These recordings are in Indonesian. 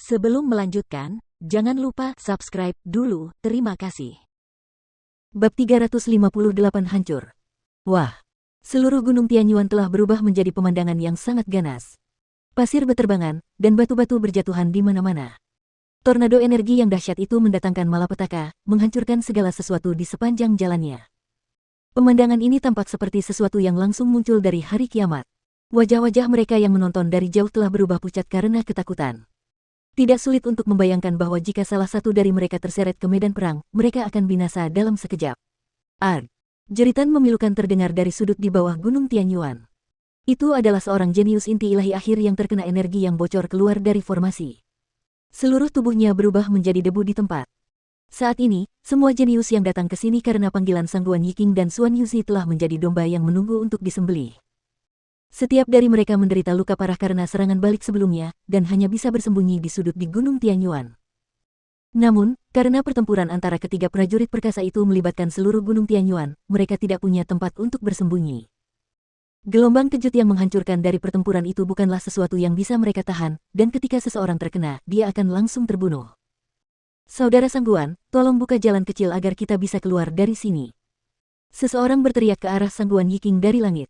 Sebelum melanjutkan, jangan lupa subscribe dulu, terima kasih. Bab 358 Hancur. Wah, seluruh Gunung Tianyuan telah berubah menjadi pemandangan yang sangat ganas. Pasir beterbangan, dan batu-batu berjatuhan di mana-mana. Tornado energi yang dahsyat itu mendatangkan malapetaka, menghancurkan segala sesuatu di sepanjang jalannya. Pemandangan ini tampak seperti sesuatu yang langsung muncul dari hari kiamat. Wajah-wajah mereka yang menonton dari jauh telah berubah pucat karena ketakutan. Tidak sulit untuk membayangkan bahwa jika salah satu dari mereka terseret ke medan perang, mereka akan binasa dalam sekejap. Arg! Jeritan memilukan terdengar dari sudut di bawah Gunung Tianyuan. Itu adalah seorang jenius inti ilahi akhir yang terkena energi yang bocor keluar dari formasi. Seluruh tubuhnya berubah menjadi debu di tempat. Saat ini, semua jenius yang datang ke sini karena panggilan Sangguan Yiking dan Xuan Yuzi telah menjadi domba yang menunggu untuk disembelih. Setiap dari mereka menderita luka parah karena serangan balik sebelumnya, dan hanya bisa bersembunyi di sudut di Gunung Tianyuan. Namun, karena pertempuran antara ketiga prajurit perkasa itu melibatkan seluruh Gunung Tianyuan, mereka tidak punya tempat untuk bersembunyi. Gelombang kejut yang menghancurkan dari pertempuran itu bukanlah sesuatu yang bisa mereka tahan, dan ketika seseorang terkena, dia akan langsung terbunuh. Saudara Sangguan, tolong buka jalan kecil agar kita bisa keluar dari sini. Seseorang berteriak ke arah Sangguan Yiking dari langit.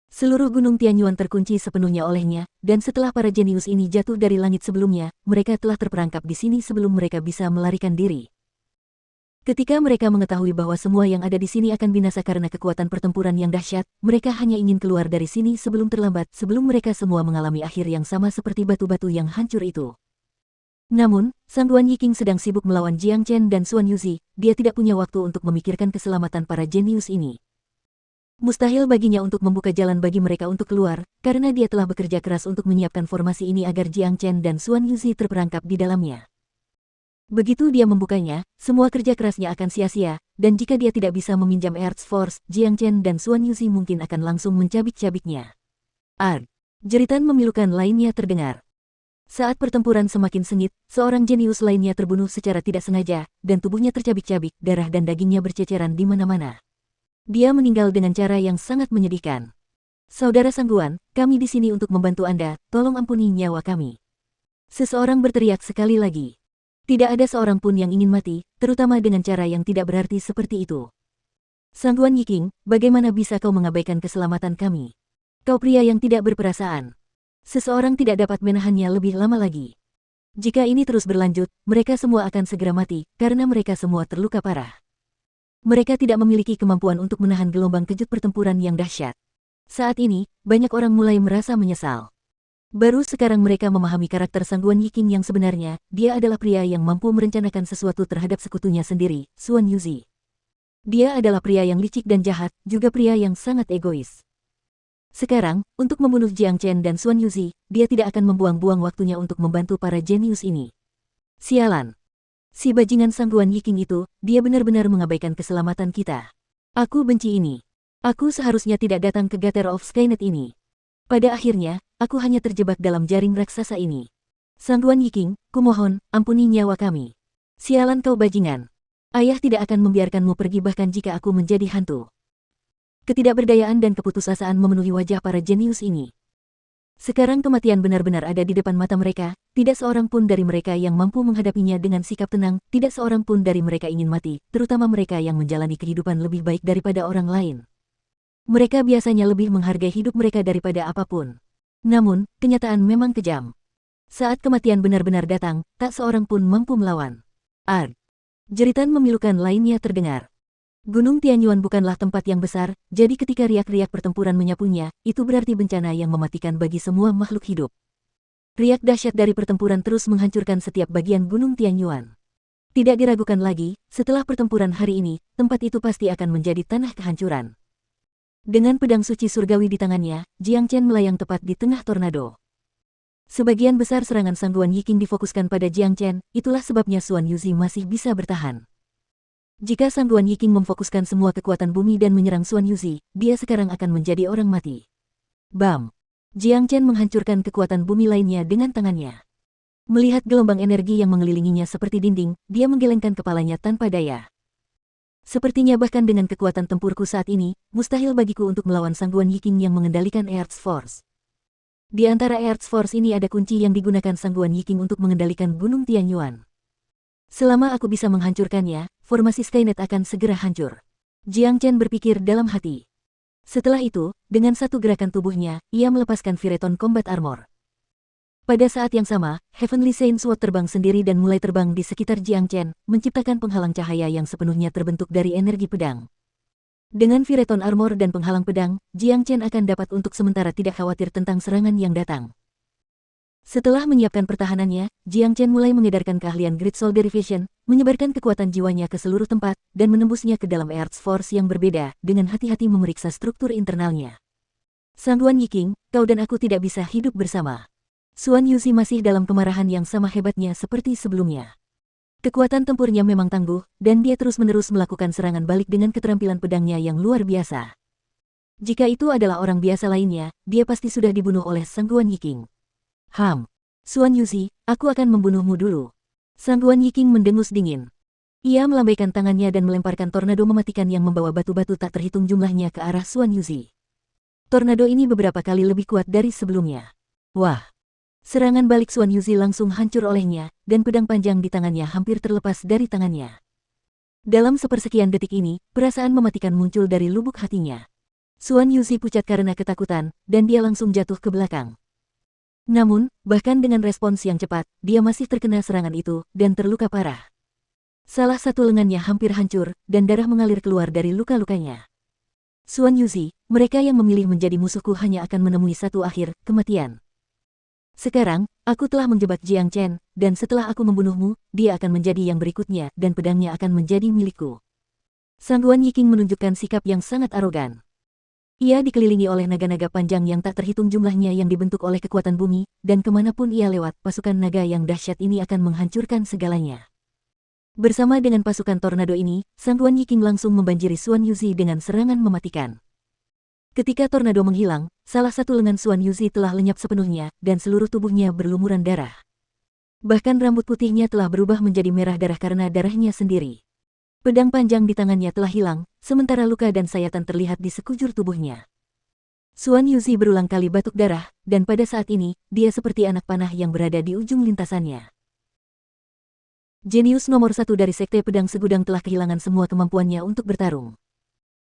Seluruh Gunung Tianyuan terkunci sepenuhnya olehnya, dan setelah para jenius ini jatuh dari langit sebelumnya, mereka telah terperangkap di sini sebelum mereka bisa melarikan diri. Ketika mereka mengetahui bahwa semua yang ada di sini akan binasa karena kekuatan pertempuran yang dahsyat, mereka hanya ingin keluar dari sini sebelum terlambat, sebelum mereka semua mengalami akhir yang sama seperti batu-batu yang hancur itu. Namun, Sangguan Yiking sedang sibuk melawan Jiang Chen dan Xuan Yuzi, dia tidak punya waktu untuk memikirkan keselamatan para jenius ini. Mustahil baginya untuk membuka jalan bagi mereka untuk keluar, karena dia telah bekerja keras untuk menyiapkan formasi ini agar Jiang Chen dan Xuan Yuzi terperangkap di dalamnya. Begitu dia membukanya, semua kerja kerasnya akan sia-sia, dan jika dia tidak bisa meminjam Earth Force, Jiang Chen dan Xuan Yuzi mungkin akan langsung mencabik-cabiknya. Arg! Jeritan memilukan lainnya terdengar. Saat pertempuran semakin sengit, seorang jenius lainnya terbunuh secara tidak sengaja, dan tubuhnya tercabik-cabik, darah dan dagingnya berceceran di mana-mana. Dia meninggal dengan cara yang sangat menyedihkan. Saudara Sangguan, kami di sini untuk membantu Anda, tolong ampuni nyawa kami. Seseorang berteriak sekali lagi. Tidak ada seorang pun yang ingin mati, terutama dengan cara yang tidak berarti seperti itu. Sangguan Yiking, bagaimana bisa kau mengabaikan keselamatan kami? Kau pria yang tidak berperasaan. Seseorang tidak dapat menahannya lebih lama lagi. Jika ini terus berlanjut, mereka semua akan segera mati, karena mereka semua terluka parah. Mereka tidak memiliki kemampuan untuk menahan gelombang kejut pertempuran yang dahsyat. Saat ini, banyak orang mulai merasa menyesal. Baru sekarang mereka memahami karakter Sangguan Yiking yang sebenarnya, dia adalah pria yang mampu merencanakan sesuatu terhadap sekutunya sendiri, Xuan Yuzi. Dia adalah pria yang licik dan jahat, juga pria yang sangat egois. Sekarang, untuk membunuh Jiang Chen dan Xuan Yuzi, dia tidak akan membuang-buang waktunya untuk membantu para jenius ini. Sialan! Si bajingan Sangguan Yiking itu, dia benar-benar mengabaikan keselamatan kita. Aku benci ini. Aku seharusnya tidak datang ke Gater of Skynet ini. Pada akhirnya, aku hanya terjebak dalam jaring raksasa ini. Sangguan Yiking, kumohon, ampuni nyawa kami. Sialan kau bajingan. Ayah tidak akan membiarkanmu pergi bahkan jika aku menjadi hantu. Ketidakberdayaan dan keputusasaan memenuhi wajah para jenius ini. Sekarang kematian benar-benar ada di depan mata mereka, tidak seorang pun dari mereka yang mampu menghadapinya dengan sikap tenang, tidak seorang pun dari mereka ingin mati, terutama mereka yang menjalani kehidupan lebih baik daripada orang lain. Mereka biasanya lebih menghargai hidup mereka daripada apapun. Namun, kenyataan memang kejam. Saat kematian benar-benar datang, tak seorang pun mampu melawan. Arg! Jeritan memilukan lainnya terdengar. Gunung Tianyuan bukanlah tempat yang besar, jadi ketika riak-riak pertempuran menyapunya, itu berarti bencana yang mematikan bagi semua makhluk hidup. Riak dahsyat dari pertempuran terus menghancurkan setiap bagian Gunung Tianyuan. Tidak diragukan lagi, setelah pertempuran hari ini, tempat itu pasti akan menjadi tanah kehancuran. Dengan pedang suci surgawi di tangannya, Jiang Chen melayang tepat di tengah tornado. Sebagian besar serangan Sangguan Yiking difokuskan pada Jiang Chen, itulah sebabnya Xuan Yuzi masih bisa bertahan. Jika Sangguan Yiking memfokuskan semua kekuatan bumi dan menyerang Xuan Yuzi, dia sekarang akan menjadi orang mati. Bam! Jiang Chen menghancurkan kekuatan bumi lainnya dengan tangannya. Melihat gelombang energi yang mengelilinginya seperti dinding, dia menggelengkan kepalanya tanpa daya. Sepertinya bahkan dengan kekuatan tempurku saat ini, mustahil bagiku untuk melawan Sangguan Yiking yang mengendalikan Earth Force. Di antara Earth Force ini ada kunci yang digunakan Sang Guan Yiking untuk mengendalikan Gunung Tianyuan. Selama aku bisa menghancurkannya, formasi Skynet akan segera hancur. Jiang Chen berpikir dalam hati. Setelah itu, dengan satu gerakan tubuhnya, ia melepaskan Vireton Combat Armor. Pada saat yang sama, Heavenly Saint Sword terbang sendiri dan mulai terbang di sekitar Jiang Chen, menciptakan penghalang cahaya yang sepenuhnya terbentuk dari energi pedang. Dengan Vireton Armor dan penghalang pedang, Jiang Chen akan dapat untuk sementara tidak khawatir tentang serangan yang datang. Setelah menyiapkan pertahanannya, Jiang Chen mulai mengedarkan keahlian Great Soul Derivation, menyebarkan kekuatan jiwanya ke seluruh tempat, dan menembusnya ke dalam Earth Force yang berbeda, dengan hati-hati memeriksa struktur internalnya. Sang Guan Yiking, kau dan aku tidak bisa hidup bersama. Xuan Yuzi masih dalam kemarahan yang sama hebatnya seperti sebelumnya. Kekuatan tempurnya memang tangguh, dan dia terus-menerus melakukan serangan balik dengan keterampilan pedangnya yang luar biasa. Jika itu adalah orang biasa lainnya, dia pasti sudah dibunuh oleh Sang Guan Yiking. Xuan Yuzi, aku akan membunuhmu dulu. Sang Guan Yiking mendengus dingin. Ia melambaikan tangannya dan melemparkan tornado mematikan yang membawa batu-batu tak terhitung jumlahnya ke arah Xuan Yuzi. Tornado ini beberapa kali lebih kuat dari sebelumnya. Wah! Serangan balik Xuan Yuzi langsung hancur olehnya, dan pedang panjang di tangannya hampir terlepas dari tangannya. Dalam sepersekian detik ini, perasaan mematikan muncul dari lubuk hatinya. Xuan Yuzi pucat karena ketakutan, dan dia langsung jatuh ke belakang. Namun, bahkan dengan respons yang cepat, dia masih terkena serangan itu, dan terluka parah. Salah satu lengannya hampir hancur, dan darah mengalir keluar dari luka-lukanya. Xuan Yuzi, mereka yang memilih menjadi musuhku hanya akan menemui satu akhir, kematian. Sekarang, aku telah menjebak Jiang Chen, dan setelah aku membunuhmu, dia akan menjadi yang berikutnya, dan pedangnya akan menjadi milikku. Sang Guan Yiking menunjukkan sikap yang sangat arogan. Ia dikelilingi oleh naga-naga panjang yang tak terhitung jumlahnya yang dibentuk oleh kekuatan bumi, dan kemanapun ia lewat, pasukan naga yang dahsyat ini akan menghancurkan segalanya. Bersama dengan pasukan tornado ini, Sang Guan Yiking langsung membanjiri Xuan Yuzi dengan serangan mematikan. Ketika tornado menghilang, salah satu lengan Xuan Yuzi telah lenyap sepenuhnya, dan seluruh tubuhnya berlumuran darah. Bahkan rambut putihnya telah berubah menjadi merah darah karena darahnya sendiri. Pedang panjang di tangannya telah hilang, sementara luka dan sayatan terlihat di sekujur tubuhnya. Xuan Yuzi berulang kali batuk darah, dan pada saat ini, dia seperti anak panah yang berada di ujung lintasannya. Jenius nomor 1 dari Sekte Pedang Segudang telah kehilangan semua kemampuannya untuk bertarung.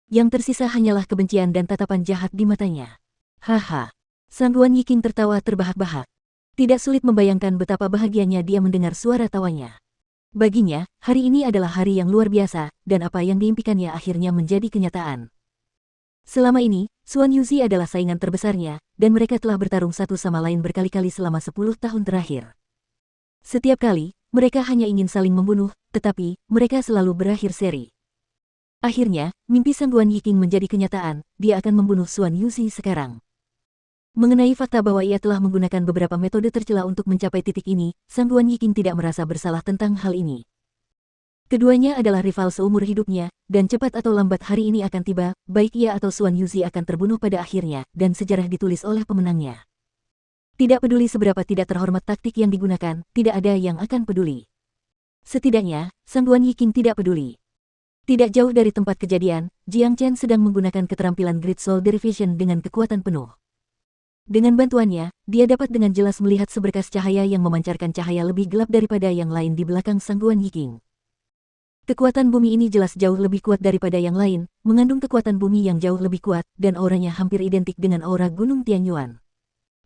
Yang tersisa hanyalah kebencian dan tatapan jahat di matanya. Haha. Sang Guan Yiking tertawa terbahak-bahak. Tidak sulit membayangkan betapa bahagianya dia mendengar suara tawanya. Baginya, hari ini adalah hari yang luar biasa, dan apa yang diimpikannya akhirnya menjadi kenyataan. Selama ini, Xuan Yuzi adalah saingan terbesarnya, dan mereka telah bertarung satu sama lain berkali-kali selama 10 tahun terakhir. Setiap kali, mereka hanya ingin saling membunuh, tetapi mereka selalu berakhir seri. Akhirnya, mimpi Sang Guan Yiking menjadi kenyataan, dia akan membunuh Xuan Yuzi sekarang. Mengenai fakta bahwa ia telah menggunakan beberapa metode tercela untuk mencapai titik ini, Sang Guan Yiking tidak merasa bersalah tentang hal ini. Keduanya adalah rival seumur hidupnya, dan cepat atau lambat hari ini akan tiba, baik ia atau Xuan Yuzi akan terbunuh pada akhirnya, dan sejarah ditulis oleh pemenangnya. Tidak peduli seberapa tidak terhormat taktik yang digunakan, tidak ada yang akan peduli. Setidaknya, Sang Guan Yiking tidak peduli. Tidak jauh dari tempat kejadian, Jiang Chen sedang menggunakan keterampilan Great Soul Derivation dengan kekuatan penuh. Dengan bantuannya, dia dapat dengan jelas melihat seberkas cahaya yang memancarkan cahaya lebih gelap daripada yang lain di belakang Sang Guan Yiking. Kekuatan bumi ini jelas jauh lebih kuat daripada yang lain, mengandung kekuatan bumi yang jauh lebih kuat, dan auranya hampir identik dengan aura Gunung Tianyuan.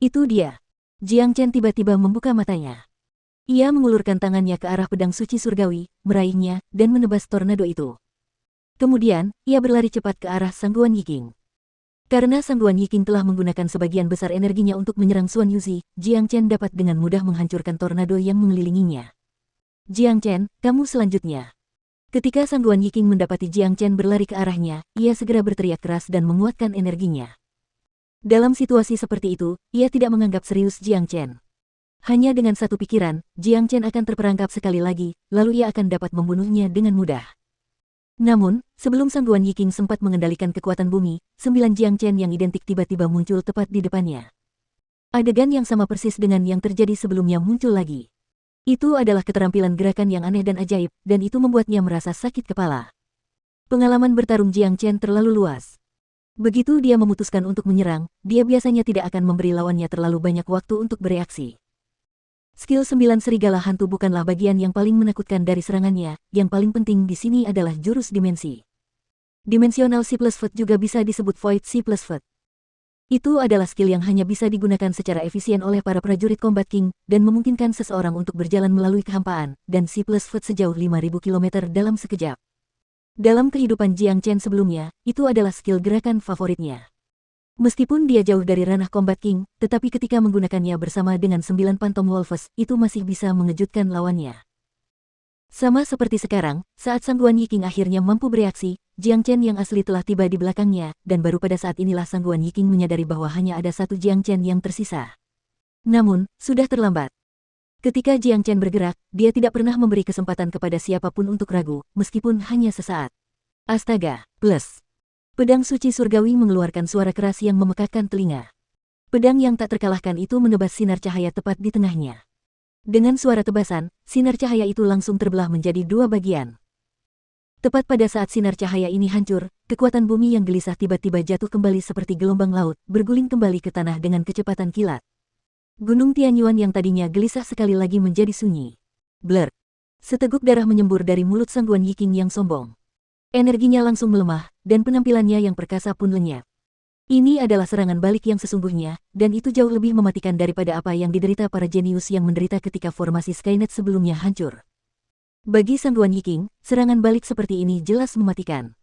Itu dia. Jiang Chen tiba-tiba membuka matanya. Ia mengulurkan tangannya ke arah pedang suci surgawi, meraihnya, dan menebas tornado itu. Kemudian, ia berlari cepat ke arah Sang Guan Yiking. Karena Sang Guan Yiking telah menggunakan sebagian besar energinya untuk menyerang Xuan Yuzi, Jiang Chen dapat dengan mudah menghancurkan tornado yang mengelilinginya. Jiang Chen, kamu selanjutnya. Ketika Sang Guan Yiking mendapati Jiang Chen berlari ke arahnya, ia segera berteriak keras dan menguatkan energinya. Dalam situasi seperti itu, ia tidak menganggap serius Jiang Chen. Hanya dengan satu pikiran, Jiang Chen akan terperangkap sekali lagi, lalu ia akan dapat membunuhnya dengan mudah. Namun, sebelum Sang Guan Yiking sempat mengendalikan kekuatan bumi, 9 Jiang Chen yang identik tiba-tiba muncul tepat di depannya. Adegan yang sama persis dengan yang terjadi sebelumnya muncul lagi. Itu adalah keterampilan gerakan yang aneh dan ajaib, dan itu membuatnya merasa sakit kepala. Pengalaman bertarung Jiang Chen terlalu luas. Begitu dia memutuskan untuk menyerang, dia biasanya tidak akan memberi lawannya terlalu banyak waktu untuk bereaksi. Skill 9 Serigala Hantu bukanlah bagian yang paling menakutkan dari serangannya, yang paling penting di sini adalah jurus dimensi. Dimensional C+Foot juga bisa disebut Void C+Foot. Itu adalah skill yang hanya bisa digunakan secara efisien oleh para prajurit Combat King, dan memungkinkan seseorang untuk berjalan melalui kehampaan, dan C+Foot sejauh 5.000 km dalam sekejap. Dalam kehidupan Jiang Chen sebelumnya, itu adalah skill gerakan favoritnya. Meskipun dia jauh dari ranah Combat King, tetapi ketika menggunakannya bersama dengan 9 Phantom Wolves, itu masih bisa mengejutkan lawannya. Sama seperti sekarang, saat Sang Guan Yiking akhirnya mampu bereaksi, Jiang Chen yang asli telah tiba di belakangnya, dan baru pada saat inilah Sang Guan Yiking menyadari bahwa hanya ada satu Jiang Chen yang tersisa. Namun, sudah terlambat. Ketika Jiang Chen bergerak, dia tidak pernah memberi kesempatan kepada siapapun untuk ragu, meskipun hanya sesaat. Astaga, plus. Pedang suci surgawi mengeluarkan suara keras yang memekakkan telinga. Pedang yang tak terkalahkan itu menebas sinar cahaya tepat di tengahnya. Dengan suara tebasan, sinar cahaya itu langsung terbelah menjadi dua bagian. Tepat pada saat sinar cahaya ini hancur, kekuatan bumi yang gelisah tiba-tiba jatuh kembali seperti gelombang laut, berguling kembali ke tanah dengan kecepatan kilat. Gunung Tianyuan yang tadinya gelisah sekali lagi menjadi sunyi. Blur. Seteguk darah menyembur dari mulut Sang Guan Yiking yang sombong. Energinya langsung melemah, dan penampilannya yang perkasa pun lenyap. Ini adalah serangan balik yang sesungguhnya, dan itu jauh lebih mematikan daripada apa yang diderita para jenius yang menderita ketika formasi Skynet sebelumnya hancur. Bagi Sang Guan Yiking, serangan balik seperti ini jelas mematikan.